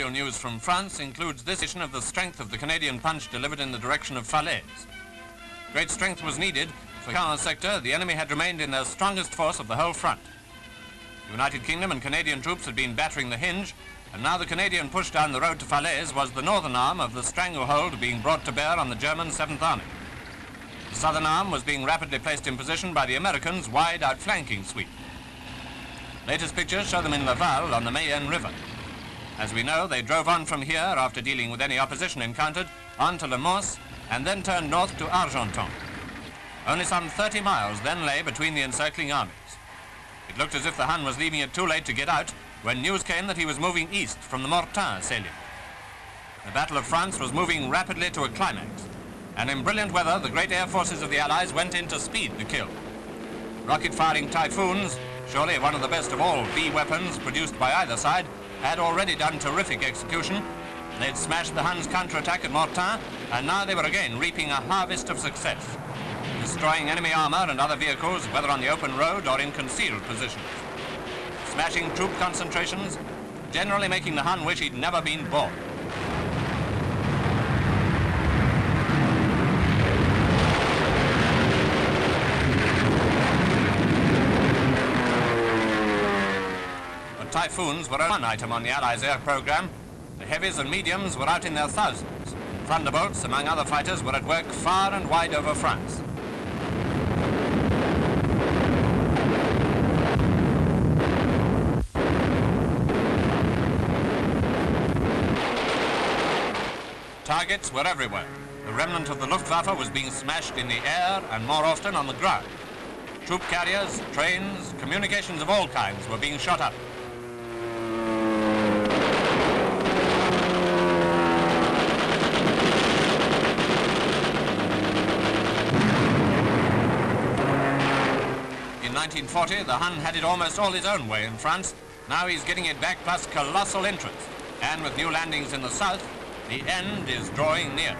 aerial news from France includes this edition of the strength of the Canadian punch delivered in the direction of Falaise. Great strength was needed. For our sector, the enemy had remained in their strongest force of the whole front. The United Kingdom and Canadian troops had been battering the hinge, and now the Canadian push down the road to Falaise was the northern arm of the stranglehold being brought to bear on the German 7th Army. The southern arm was being rapidly placed in position by the Americans' wide outflanking sweep. Latest pictures show them in Laval on the Mayenne River. As we know, they drove on from here after dealing with any opposition encountered, on to Le Mans, and then turned north to Argenton. Only some 30 miles then lay between the encircling armies. It looked as if the Hun was leaving it too late to get out when news came that he was moving east from the Mortain salient. The Battle of France was moving rapidly to a climax, and in brilliant weather the great air forces of the Allies went in to speed the kill. Rocket-firing Typhoons, surely one of the best of all B weapons produced by either side, had already done terrific execution. They'd smashed the Huns' counterattack at Mortain, and now they were again reaping a harvest of success, destroying enemy armor and other vehicles, whether on the open road or in concealed positions, smashing troop concentrations, generally making the Hun wish he'd never been born. The Typhoons were one item on the Allies' air program. The heavies and mediums were out in their thousands. Thunderbolts, among other fighters, were at work far and wide over France. Targets were everywhere. The remnant of the Luftwaffe was being smashed in the air and more often on the ground. Troop carriers, trains, communications of all kinds were being shot up. In 1940, the Hun had it almost all his own way in France. Now he's getting it back plus colossal interest. And with new landings in the south, the end is drawing near.